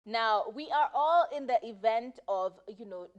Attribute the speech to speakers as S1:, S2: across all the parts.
S1: Now, we are all in the event of,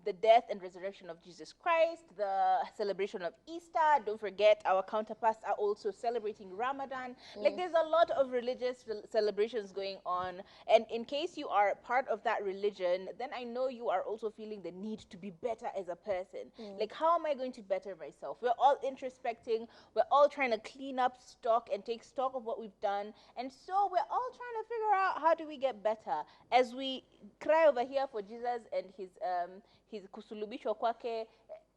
S1: the death and resurrection of Jesus Christ, the celebration of Easter. Don't forget, our counterparts are also celebrating Ramadan. Like, there's a lot of religious celebrations going on. And in case you are part of that religion, then I know you are also feeling the need to be better as a person. Like, how am I going to better myself? We're all introspecting. We're all trying to clean up stock and take stock of what we've done. And so we're all trying to figure out, how do we get better as we cry over here for Jesus and his kusulubishwa kwake.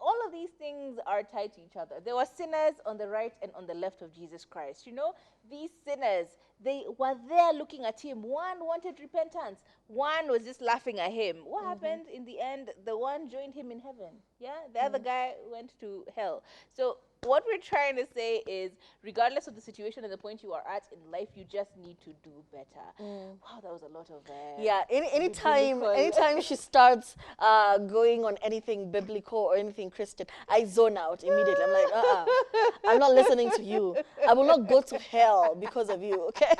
S1: All of these things are tied to each other. There were sinners on the right and on the left of Jesus Christ. These sinners, they were there looking at him. One wanted repentance, one was just laughing at him. What happened in the end? The one joined him in heaven. Yeah, the other guy went to hell. So what we're trying to say is, regardless of the situation and the point you are at in life, you just need to do better. Wow, that was a lot of
S2: Yeah, anytime
S1: biblical.
S2: she starts going on anything biblical or anything Christian, I zone out immediately. I'm like, I'm not listening to you. I will not go to hell because of you, okay?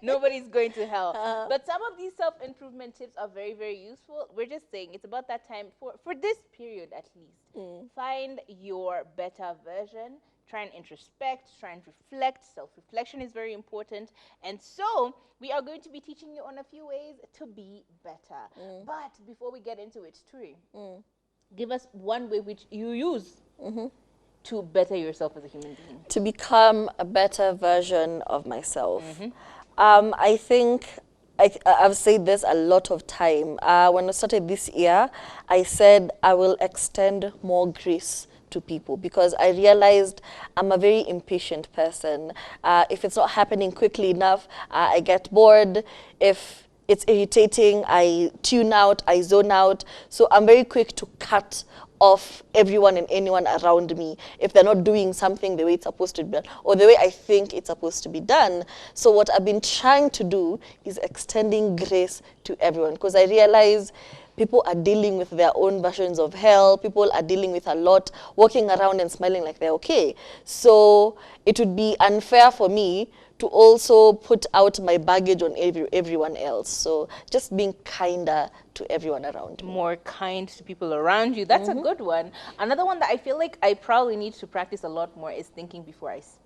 S1: Nobody's going to hell. But some of these self-improvement tips are very, very useful. We're just saying it's about that time for this period at least. Find your better version. Try and introspect, try and reflect. Self-reflection is very important. And so we are going to be teaching you on a few ways to be better. But before we get into it, Turi, give us one way which you use to better yourself as a human being.
S2: To become a better version of myself. I think I've said this a lot of time. When I started this year, I said I will extend more grace to people because I realized I'm a very impatient person. If it's not happening quickly enough, I get bored. If it's irritating, I tune out, I zone out. So I'm very quick to cut off everyone and anyone around me if they're not doing something the way it's supposed to be done or the way I think it's supposed to be done. So what I've been trying to do is extending grace to everyone because I realize people are dealing with their own versions of hell. People are dealing with a lot, walking around and smiling like they're okay. So it would be unfair for me to also put out my baggage on everyone else. So just being kinder to everyone around me.
S1: More kind to people around you. That's a good one. Another one that I feel like I probably need to practice a lot more is thinking before I speak.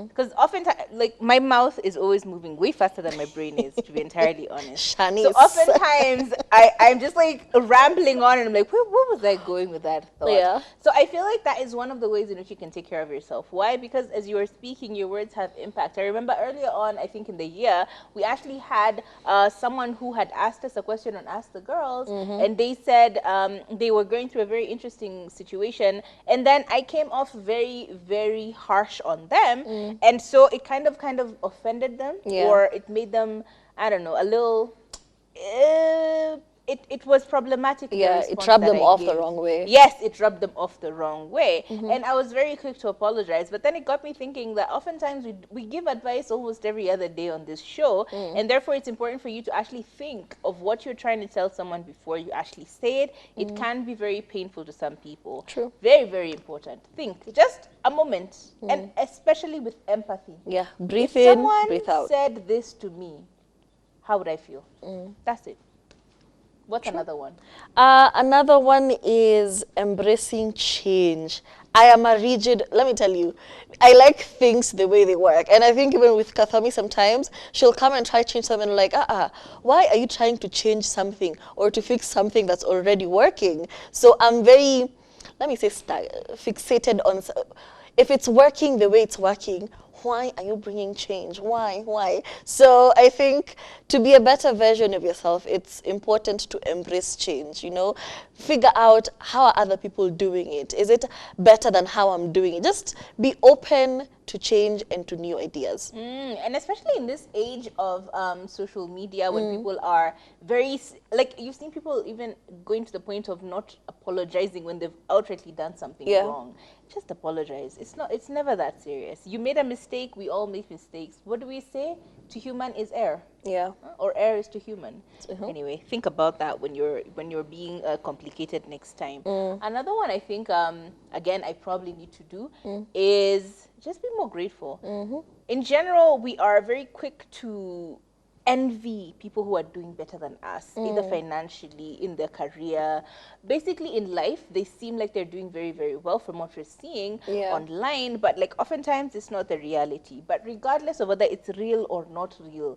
S1: Because oftentimes, like, my mouth is always moving way faster than my brain is, to be entirely honest.
S2: Shanice.
S1: So oftentimes, I'm just like rambling on and I'm like, where was I going with that thought?
S2: Yeah.
S1: So I feel like that is one of the ways in which you can take care of yourself. Why? Because as you are speaking, your words have impact. I remember earlier on, I think in the year, we actually had someone who had asked us a question on Ask the Girls, and they said they were going through a very interesting situation, and then I came off very, very harsh on them, and so it kind of offended them, or it made them, I don't know, a little. It was problematic.
S2: Yeah, it rubbed them off the wrong way.
S1: Yes, it rubbed them off the wrong way. And I was very quick to apologize. But then it got me thinking that oftentimes we give advice almost every other day on this show. And therefore, it's important for you to actually think of what you're trying to tell someone before you actually say it. It can be very painful to some people.
S2: True.
S1: Very, very important. Think just a moment. And especially with empathy.
S2: Yeah, breathe
S1: if
S2: in, breathe out.
S1: Someone said this to me, how would I feel? That's it. What's another one?
S2: Another one is embracing change. I am a rigid, let me tell you, I like things the way they work. And I think even with Kathami sometimes, she'll come and try to change something like, why are you trying to change something or to fix something that's already working? So I'm very, let me say, fixated on, if it's working the way it's working, why are you bringing change? Why? So I think to be a better version of yourself, it's important to embrace change, Figure out how are other people doing it. Is it better than how I'm doing it? Just be open to change and to new ideas.
S1: And especially in this age of social media, when people are very, like, you've seen people even going to the point of not apologizing when they've outrightly done something wrong. Just apologize. It's never that serious. You made a mistake. We all make mistakes. What do we say? To human is err.
S2: Yeah.
S1: Or err is to human. Anyway, think about that when you're being complicated next time. Another one I think, again, I probably need to do is just be more grateful. In general, we are very quick to envy people who are doing better than us, either financially, in their career, basically in life. They seem like they're doing very, very well from what we're seeing
S2: Yeah.
S1: online, but like oftentimes it's not the reality. But regardless of whether it's real or not real,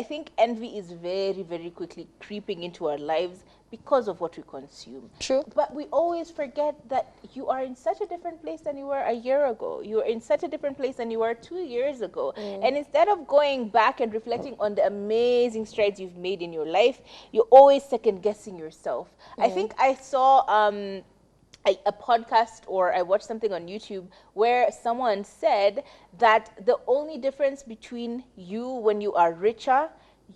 S1: I think envy is very, very quickly creeping into our lives because of what we consume.
S2: True.
S1: But we always forget that you are in such a different place than you were a year ago. You are in such a different place than you were 2 years ago. And instead of going back and reflecting on the amazing strides you've made in your life, you're always second guessing yourself. I think I saw a podcast, or I watched something on YouTube where someone said that the only difference between you when you are richer,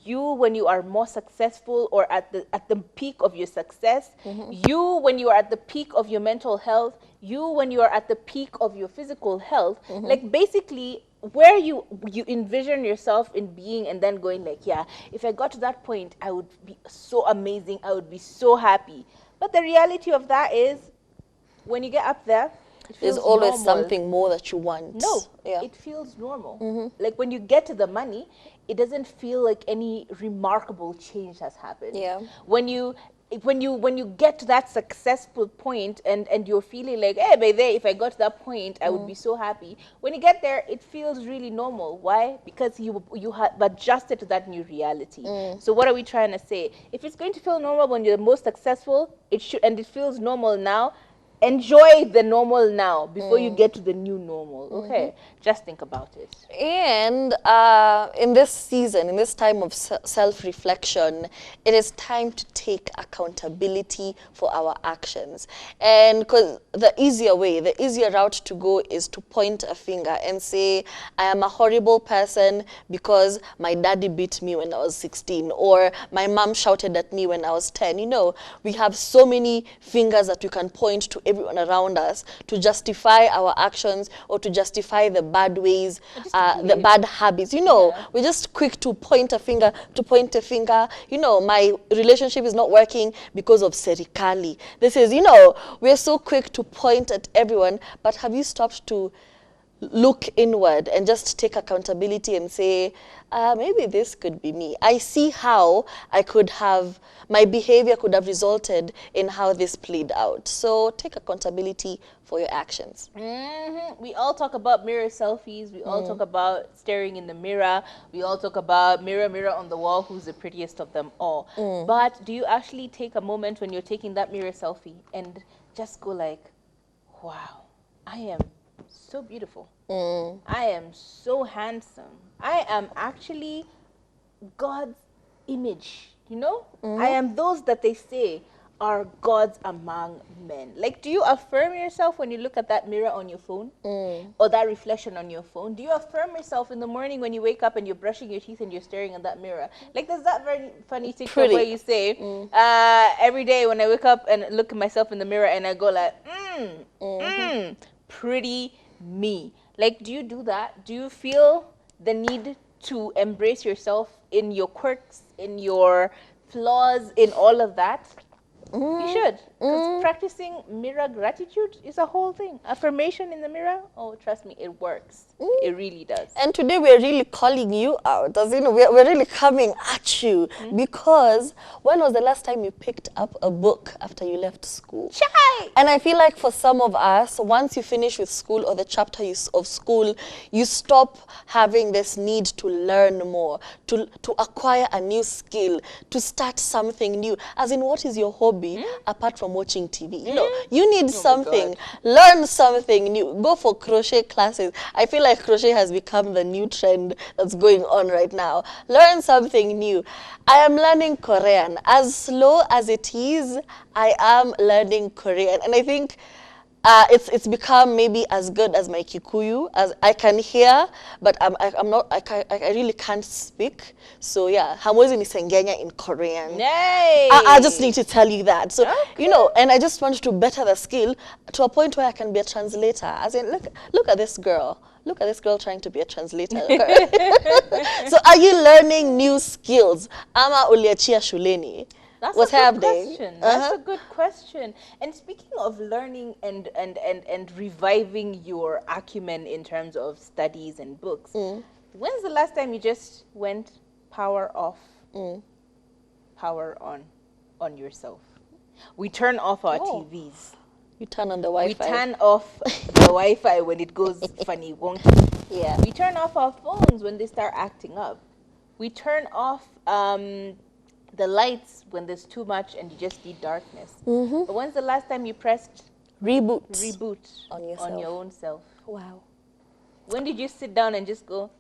S1: you when you are more successful or at the peak of your success, you when you are at the peak of your mental health, you when you are at the peak of your physical health, like basically where you envision yourself in being, and then going like, yeah, if I got to that point, I would be so amazing, I would be so happy. But the reality of that is, when you get up there, it feels
S2: There's always
S1: normal.
S2: something more that you want.
S1: No,
S2: Yeah.
S1: it feels normal. Like when you get to the money, it doesn't feel like any remarkable change has happened.
S2: Yeah.
S1: When you get to that successful point, and you're feeling like, hey, by there, if I got to that point, I would be so happy. When you get there, it feels really normal. Why? Because you have adjusted to that new reality. So what are we trying to say? If it's going to feel normal when you're the most successful, it should, and it feels normal now, enjoy the normal now before you get to the new normal. Okay, just think about it.
S2: And in this season, in this time of self-reflection, it is time to take accountability for our actions. And because the easier route to go is to point a finger and say, I am a horrible person because my daddy beat me when I was 16, or my mom shouted at me when I was 10. You know, we have so many fingers that we can point to everyone around us to justify our actions, or to justify the bad ways, the bad habits. You know, we're just quick to point a finger, You know, my relationship is not working because of serikali. This is, you know, we're so quick to point at everyone, but have you stopped to look inward and just take accountability and say, maybe this could be me. I see how my behavior could have resulted in how this played out. So take accountability for your actions.
S1: We all talk about mirror selfies. We all talk about staring in the mirror. We all talk about mirror, mirror on the wall, who's the prettiest of them all. But do you actually take a moment when you're taking that mirror selfie and just go like, wow, I am so beautiful. I am so handsome. I am actually God's image, you know? I am those that they say are gods among men. Like, do you affirm yourself when you look at that mirror on your phone? Or that reflection on your phone? Do you affirm yourself in the morning when you wake up and you're brushing your teeth and you're staring at that mirror? Like, there's that very funny TikTok where you say, every day when I wake up and look at myself in the mirror and I go like, pretty me. Like, do you do that? Do you feel the need to embrace yourself in your quirks, in your flaws, in all of that? You should. Because practicing mirror gratitude is a whole thing. Affirmation in the mirror, oh, trust me, it works. It really does.
S2: And today we're really calling you out. As you know, we're really coming at you. Because when was the last time you picked up a book after you left school?
S1: Chai!
S2: And I feel like for some of us, once you finish with school or the chapter of school, you stop having this need to learn more, to acquire a new skill, to start something new. As in, what is your hobby apart from watching TV? You know, you need something, learn something new, go for crochet classes. I feel like crochet has become the new trend that's going on right now. Learn something new. I am learning Korean. As slow as it is, I am learning Korean. And I think it's become maybe as good as my Kikuyu, as I can hear, but I really can't speak. So yeah, hamwezi nisengenya in Korean.
S1: Yay!
S2: I just need to tell you that. So, you know, and I just want to better the skill to a point where I can be a translator. As in, look at this girl. Look at this girl trying to be a translator. So are you learning new skills? Ama uliachia shuleni?
S1: That's
S2: What's
S1: a good
S2: happening?
S1: question. That's a good question. And speaking of learning and reviving your acumen in terms of studies and books, when's the last time you just went power off, power on yourself. We turn off our
S2: Oh.
S1: TVs.
S2: You turn on the
S1: We
S2: Wi-Fi.
S1: turn off the Wi-Fi when it goes funny wonky.
S2: Yeah.
S1: We turn off our phones when they start acting up. We turn off the lights when there's too much and you just need darkness. But when's the last time you pressed
S2: Reboot.
S1: reboot
S2: On
S1: on
S2: yourself.
S1: your own self?
S2: Wow.
S1: When did you sit down and just go,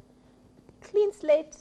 S1: clean slate,